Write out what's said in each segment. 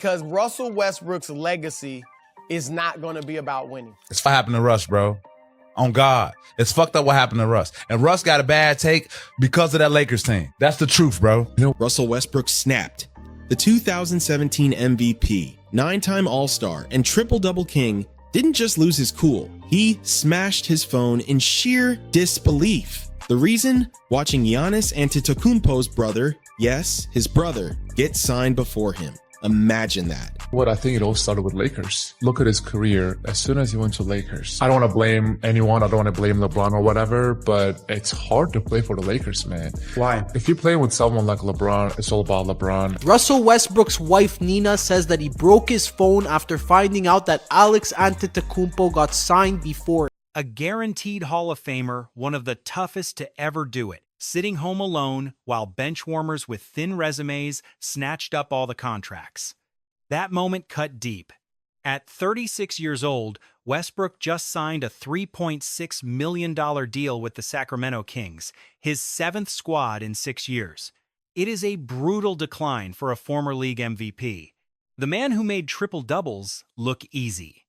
because Russell Westbrook's legacy is not going to be about winning. It's what happened to Russ, bro. On God. It's fucked up what happened to Russ. And Russ got a bad take because of that Lakers team. That's the truth, bro. Russell Westbrook snapped. The 2017 MVP, 9-time All-Star, and triple-double king didn't just lose his cool. He smashed his phone in sheer disbelief. The reason? Watching Giannis Antetokounmpo's brother, yes, his brother, get signed before him. Imagine that. What I think it all started with Lakers. Look at his career. As soon as he went to Lakers, I don't want to blame anyone. I don't want to blame LeBron or whatever, but it's hard to play for the Lakers, man. Why? If you're playing with someone like LeBron, it's all about LeBron. Russell Westbrook's wife Nina says that he broke his phone after finding out that Alex Antetokounmpo got signed before. A guaranteed Hall of Famer, one of the toughest to ever do it, sitting home alone while bench warmers with thin resumes snatched up all the contracts. That moment cut deep. At 36 years old, Westbrook just signed a $3.6 million deal with the Sacramento Kings, his 7th squad in 6 years. It is a brutal decline for a former league MVP. The man who made triple-doubles look easy.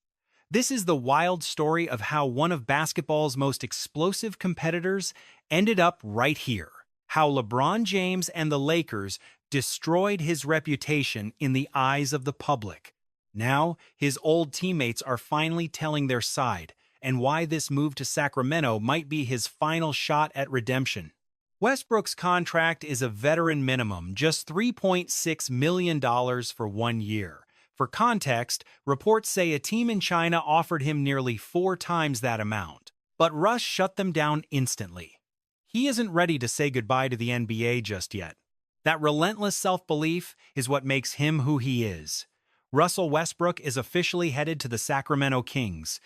This is the wild story of how one of basketball's most explosive competitors ended up right here. How LeBron James and the Lakers destroyed his reputation in the eyes of the public. Now, his old teammates are finally telling their side, and why this move to Sacramento might be his final shot at redemption. Westbrook's contract is a veteran minimum, just $3.6 million for 1 year. For context, reports say a team in China offered him nearly 4 times that amount. But Russ shut them down instantly. He isn't ready to say goodbye to the NBA just yet. That relentless self-belief is what makes him who he is. Russell Westbrook is officially headed to the Sacramento Kings.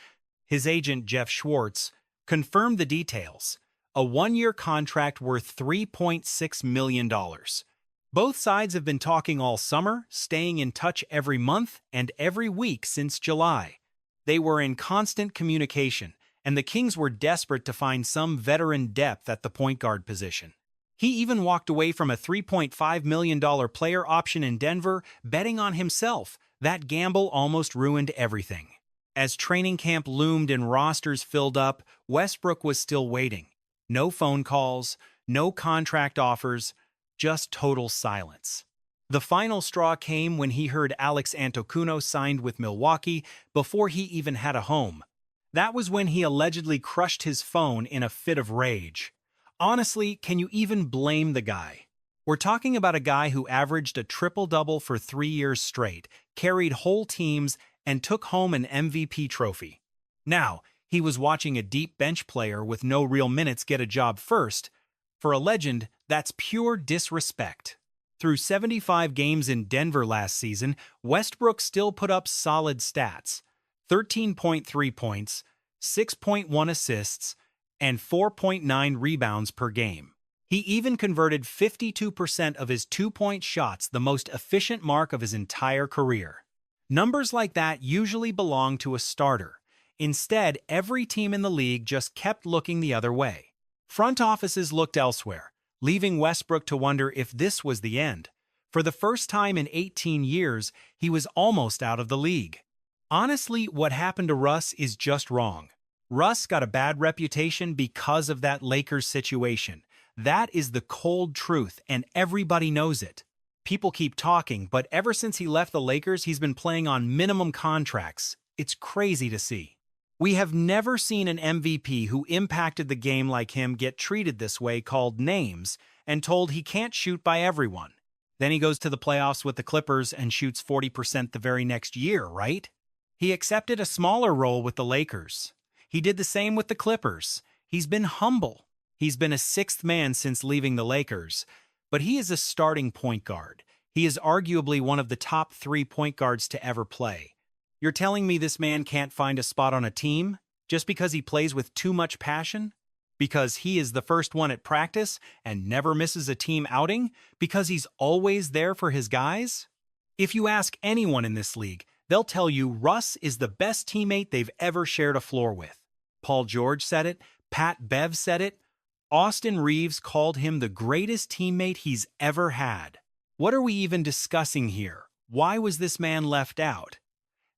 His agent, Jeff Schwartz, confirmed the details. A 1-year contract worth $3.6 million. Both sides have been talking all summer, staying in touch every month and every week since July. They were in constant communication, and the Kings were desperate to find some veteran depth at the point guard position. He even walked away from a $3.5 million player option in Denver, betting on himself. That gamble almost ruined everything. As training camp loomed and rosters filled up, Westbrook was still waiting. No phone calls, no contract offers, just total silence. The final straw came when he heard Alex Antetokounmpo signed with Milwaukee before he even had a home. That was when he allegedly crushed his phone in a fit of rage. Honestly, can you even blame the guy? We're talking about a guy who averaged a triple-double for 3 years straight, carried whole teams, and took home an MVP trophy. Now, he was watching a deep bench player with no real minutes get a job first. For a legend, that's pure disrespect. Through 75 games in Denver last season, Westbrook still put up solid stats. 13.3 points, 6.1 assists, and 4.9 rebounds per game. He even converted 52% of his 2-point shots, the most efficient mark of his entire career. Numbers like that usually belong to a starter. Instead, every team in the league just kept looking the other way. Front offices looked elsewhere, leaving Westbrook to wonder if this was the end. For the first time in 18 years, he was almost out of the league. Honestly, what happened to Russ is just wrong. Russ got a bad reputation because of that Lakers situation. That is the cold truth, and everybody knows it. People keep talking, but ever since he left the Lakers, he's been playing on minimum contracts. It's crazy to see. We have never seen an MVP who impacted the game like him get treated this way, called names, and told he can't shoot by everyone. Then he goes to the playoffs with the Clippers and shoots 40% the very next year, right? He accepted a smaller role with the Lakers. He did the same with the Clippers. He's been humble. He's been a sixth man since leaving the Lakers, but he is a starting point guard. He is arguably one of the top 3 point guards to ever play. You're telling me this man can't find a spot on a team just because he plays with too much passion? Because he is the first one at practice and never misses a team outing? Because he's always there for his guys? If you ask anyone in this league, they'll tell you Russ is the best teammate they've ever shared a floor with. Paul George said it, Pat Bev said it, Austin Reeves called him the greatest teammate he's ever had. What are we even discussing here? Why was this man left out?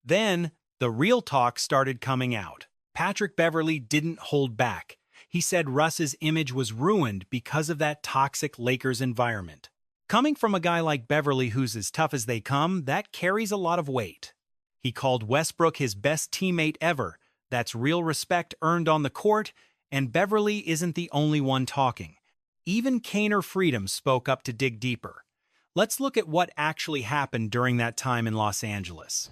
Then, the real talk started coming out. Patrick Beverley didn't hold back. He said Russ's image was ruined because of that toxic Lakers environment. Coming from a guy like Beverley who's as tough as they come, that carries a lot of weight. He called Westbrook his best teammate ever. That's real respect earned on the court, and Beverley isn't the only one talking. Even Kaner Freedom spoke up to dig deeper. Let's look at what actually happened during that time in Los Angeles.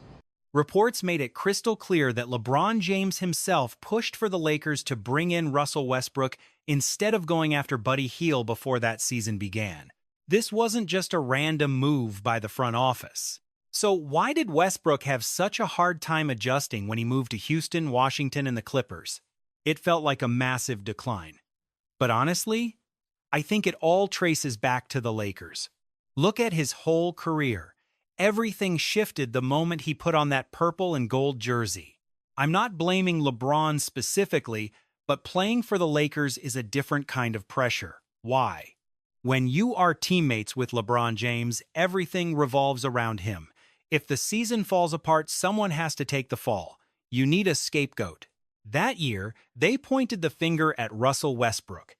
Reports made it crystal clear that LeBron James himself pushed for the Lakers to bring in Russell Westbrook instead of going after Buddy Hield before that season began. This wasn't just a random move by the front office. So why did Westbrook have such a hard time adjusting when he moved to Houston, Washington, and the Clippers? It felt like a massive decline. But honestly, I think it all traces back to the Lakers. Look at his whole career. Everything shifted the moment he put on that purple and gold jersey. I'm not blaming LeBron specifically, but playing for the Lakers is a different kind of pressure. Why? When you are teammates with LeBron James, everything revolves around him. If the season falls apart, someone has to take the fall. You need a scapegoat. That year, they pointed the finger at Russell Westbrook.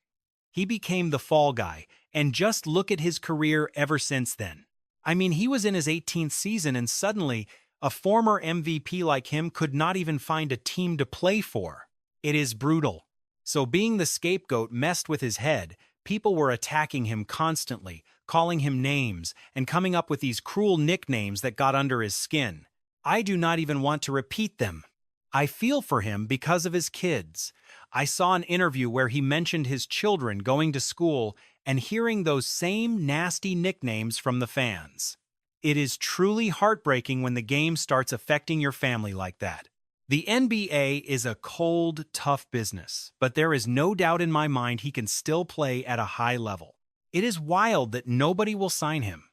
He became the fall guy, and just look at his career ever since then. I mean, he was in his 18th season, and suddenly, a former MVP like him could not even find a team to play for. It is brutal. So being the scapegoat messed with his head. People were attacking him constantly, calling him names, and coming up with these cruel nicknames that got under his skin. I do not even want to repeat them. I feel for him because of his kids. I saw an interview where he mentioned his children going to school and hearing those same nasty nicknames from the fans. It is truly heartbreaking when the game starts affecting your family like that. The NBA is a cold, tough business, but there is no doubt in my mind he can still play at a high level. It is wild that nobody will sign him.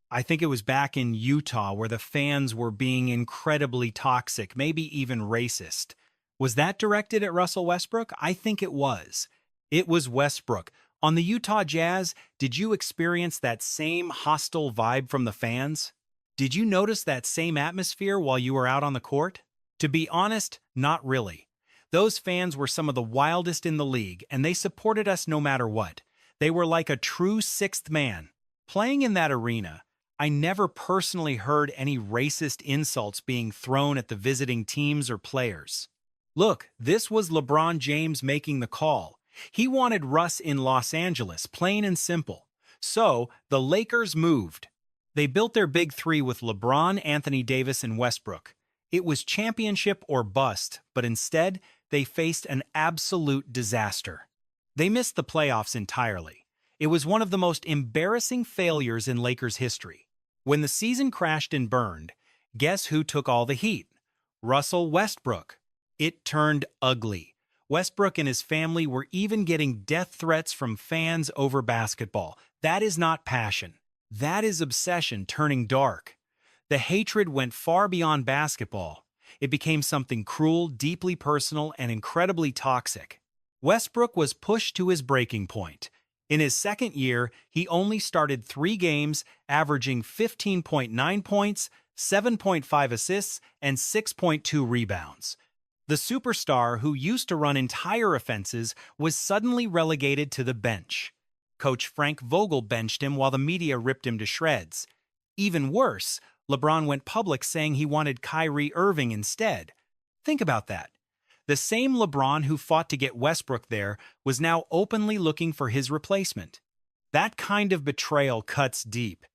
I think it was back in Utah where the fans were being incredibly toxic, maybe even racist. Was that directed at Russell Westbrook? I think it was. It was Westbrook. On the Utah Jazz, did you experience that same hostile vibe from the fans? Did you notice that same atmosphere while you were out on the court? To be honest, not really. Those fans were some of the wildest in the league, and they supported us no matter what. They were like a true sixth man. Playing in that arena, I never personally heard any racist insults being thrown at the visiting teams or players. Look, this was LeBron James making the call. He wanted Russ in Los Angeles, plain and simple. So, the Lakers moved. They built their big three with LeBron, Anthony Davis, and Westbrook. It was championship or bust, but instead, they faced an absolute disaster. They missed the playoffs entirely. It was one of the most embarrassing failures in Lakers history. When the season crashed and burned, guess who took all the heat? Russell Westbrook. It turned ugly. Westbrook and his family were even getting death threats from fans over basketball. That is not passion. That is obsession turning dark. The hatred went far beyond basketball. It became something cruel, deeply personal, and incredibly toxic. Westbrook was pushed to his breaking point. In his second year, he only started 3 games, averaging 15.9 points, 7.5 assists, and 6.2 rebounds. The superstar, who used to run entire offenses, was suddenly relegated to the bench. Coach Frank Vogel benched him while the media ripped him to shreds. Even worse, LeBron went public saying he wanted Kyrie Irving instead. Think about that. The same LeBron who fought to get Westbrook there was now openly looking for his replacement. That kind of betrayal cuts deep.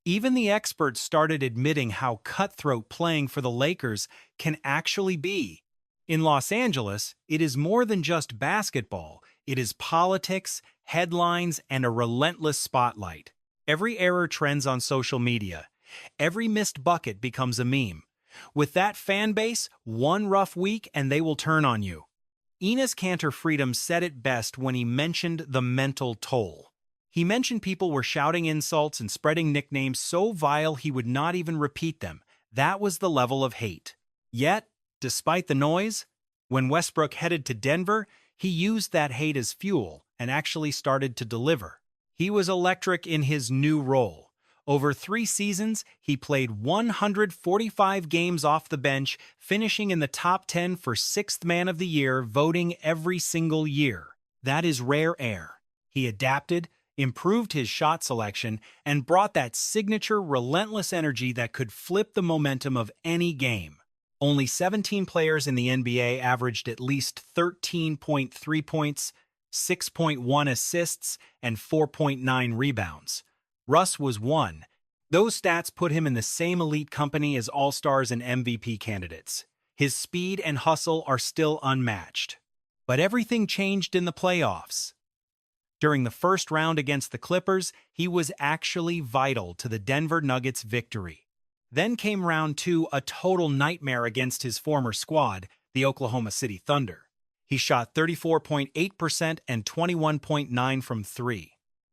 Even the experts started admitting how cutthroat playing for the Lakers can actually be. In Los Angeles, it is more than just basketball. It is politics, headlines, and a relentless spotlight. Every error trends on social media. Every missed bucket becomes a meme. With that fan base, one rough week and they will turn on you. Enes Kanter Freedom said it best when he mentioned the mental toll. He mentioned people were shouting insults and spreading nicknames so vile he would not even repeat them. That was the level of hate. Yet, despite the noise, when Westbrook headed to Denver, he used that hate as fuel and actually started to deliver. He was electric in his new role. Over 3 seasons, he played 145 games off the bench, finishing in the top 10 for 6th Man of the Year voting every single year. That is rare air. He adapted, improved his shot selection, and brought that signature relentless energy that could flip the momentum of any game. Only 17 players in the NBA averaged at least 13.3 points, 6.1 assists, and 4.9 rebounds. Russ was one. Those stats put him in the same elite company as All-Stars and MVP candidates. His speed and hustle are still unmatched. But everything changed in the playoffs. During the first round against the Clippers, he was actually vital to the Denver Nuggets' victory. Then came round 2, a total nightmare against his former squad, the Oklahoma City Thunder. He shot 34.8% and 21.9% from 3.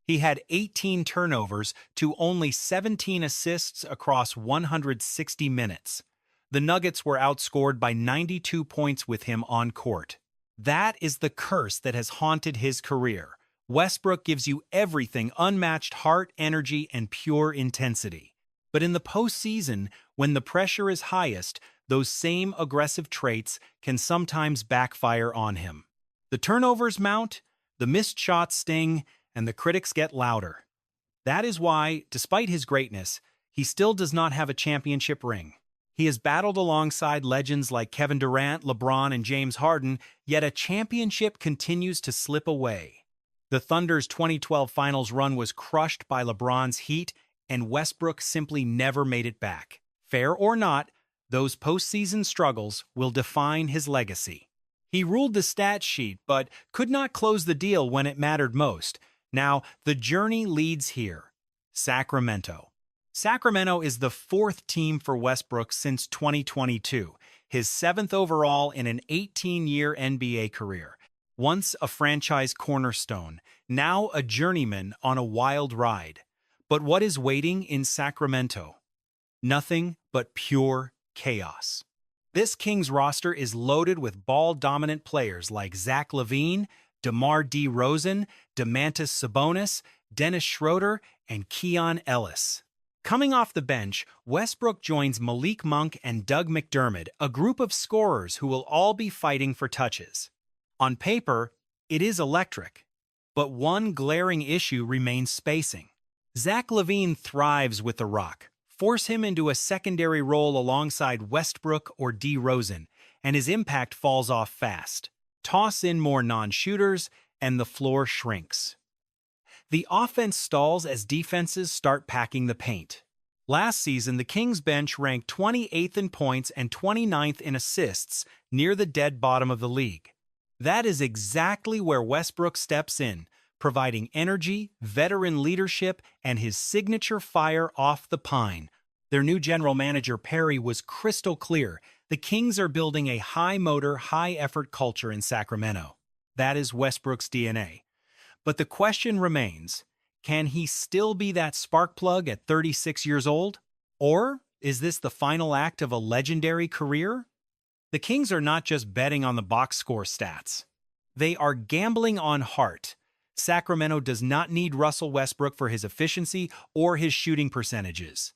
He had 18 turnovers to only 17 assists across 160 minutes. The Nuggets were outscored by 92 points with him on court. That is the curse that has haunted his career. Westbrook gives you everything: unmatched heart, energy, and pure intensity. But in the postseason, when the pressure is highest, those same aggressive traits can sometimes backfire on him. The turnovers mount, the missed shots sting, and the critics get louder. That is why, despite his greatness, he still does not have a championship ring. He has battled alongside legends like Kevin Durant, LeBron, and James Harden, yet a championship continues to slip away. The Thunder's 2012 Finals run was crushed by LeBron's Heat, and Westbrook simply never made it back. Fair or not, those postseason struggles will define his legacy. He ruled the stat sheet, but could not close the deal when it mattered most. Now, the journey leads here. Sacramento. Sacramento is the 4th team for Westbrook since 2022, his 7th overall in an 18-year NBA career. Once a franchise cornerstone, now a journeyman on a wild ride. But what is waiting in Sacramento? Nothing but pure chaos. This Kings roster is loaded with ball-dominant players like Zach LaVine, DeMar DeRozan, Domantas Sabonis, Dennis Schroeder, and Keon Ellis. Coming off the bench, Westbrook joins Malik Monk and Doug McDermott, a group of scorers who will all be fighting for touches. On paper, it is electric, but one glaring issue remains spacing. Zach LaVine thrives with the rock. Force him into a secondary role alongside Westbrook or DeRozan, and his impact falls off fast. Toss in more non-shooters, and the floor shrinks. The offense stalls as defenses start packing the paint. Last season, the Kings bench ranked 28th in points and 29th in assists, near the dead bottom of the league. That is exactly where Westbrook steps in, providing energy, veteran leadership, and his signature fire off the pine. Their new general manager, Perry, was crystal clear. The Kings are building a high-motor, high-effort culture in Sacramento. That is Westbrook's DNA. But the question remains, can he still be that spark plug at 36 years old? Or is this the final act of a legendary career? The Kings are not just betting on the box score stats. They are gambling on heart. Sacramento does not need Russell Westbrook for his efficiency or his shooting percentages.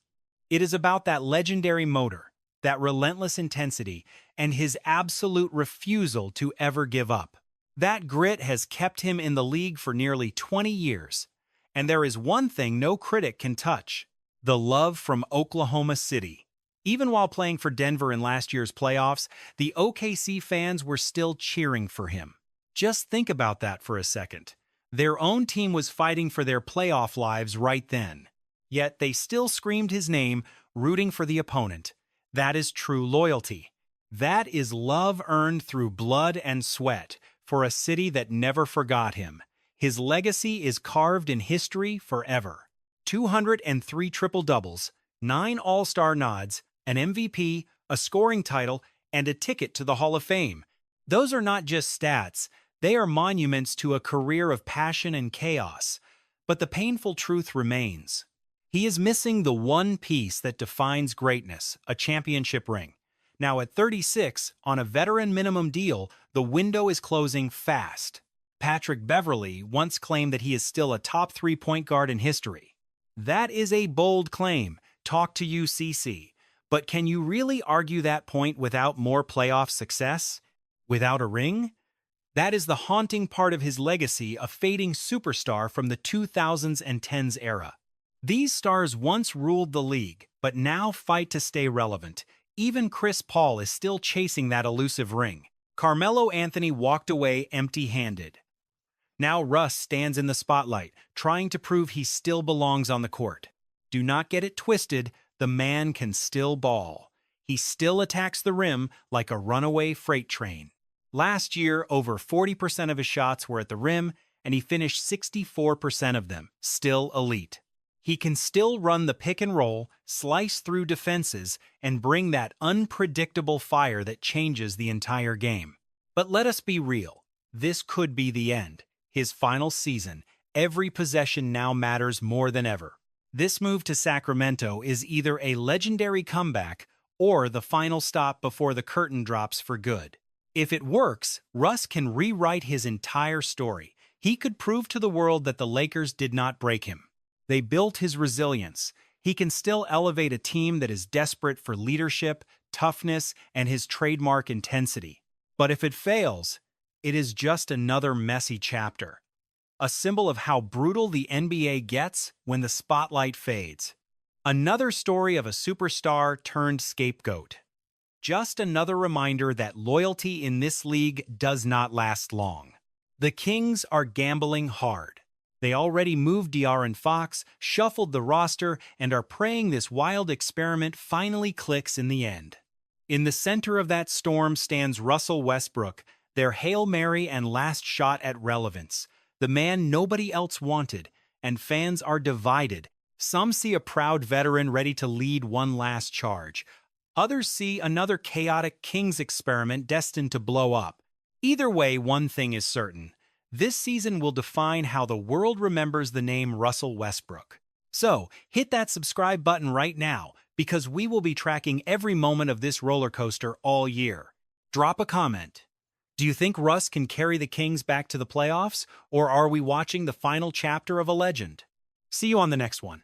It is about that legendary motor, that relentless intensity, and his absolute refusal to ever give up. That grit has kept him in the league for nearly 20 years. And there is one thing no critic can touch: the love from Oklahoma City. Even while playing for Denver in last year's playoffs, the OKC fans were still cheering for him. Just think about that for a second. Their own team was fighting for their playoff lives right then. Yet they still screamed his name, rooting for the opponent. That is true loyalty. That is love earned through blood and sweat for a city that never forgot him. His legacy is carved in history forever. 203 triple-doubles, 9 All-Star nods, an MVP, a scoring title, and a ticket to the Hall of Fame. Those are not just stats. They are monuments to a career of passion and chaos. But the painful truth remains. He is missing the one piece that defines greatness, a championship ring. Now at 36, on a veteran minimum deal, the window is closing fast. Patrick Beverley once claimed that he is still a top 3 point guard in history. That is a bold claim. Talk to you, CC. But can you really argue that point without more playoff success? Without a ring? That is the haunting part of his legacy, a fading superstar from the 2000s and 10s era. These stars once ruled the league, but now fight to stay relevant. Even Chris Paul is still chasing that elusive ring. Carmelo Anthony walked away empty-handed. Now Russ stands in the spotlight, trying to prove he still belongs on the court. Do not get it twisted, the man can still ball. He still attacks the rim like a runaway freight train. Last year, over 40% of his shots were at the rim, and he finished 64% of them, still elite. He can still run the pick and roll, slice through defenses, and bring that unpredictable fire that changes the entire game. But let us be real, this could be the end. His final season, every possession now matters more than ever. This move to Sacramento is either a legendary comeback or the final stop before the curtain drops for good. If it works, Russ can rewrite his entire story. He could prove to the world that the Lakers did not break him. They built his resilience. He can still elevate a team that is desperate for leadership, toughness, and his trademark intensity. But if it fails, it is just another messy chapter. A symbol of how brutal the NBA gets when the spotlight fades. Another story of a superstar turned scapegoat. Just another reminder that loyalty in this league does not last long. The Kings are gambling hard. They already moved De'Aaron Fox, shuffled the roster, and are praying this wild experiment finally clicks in the end. In the center of that storm stands Russell Westbrook, their Hail Mary and last shot at relevance. The man nobody else wanted, and fans are divided. Some see a proud veteran ready to lead one last charge. Others see another chaotic Kings experiment destined to blow up. Either way, one thing is certain. This season will define how the world remembers the name Russell Westbrook. So, hit that subscribe button right now, because we will be tracking every moment of this roller coaster all year. Drop a comment. Do you think Russ can carry the Kings back to the playoffs, or are we watching the final chapter of a legend? See you on the next one.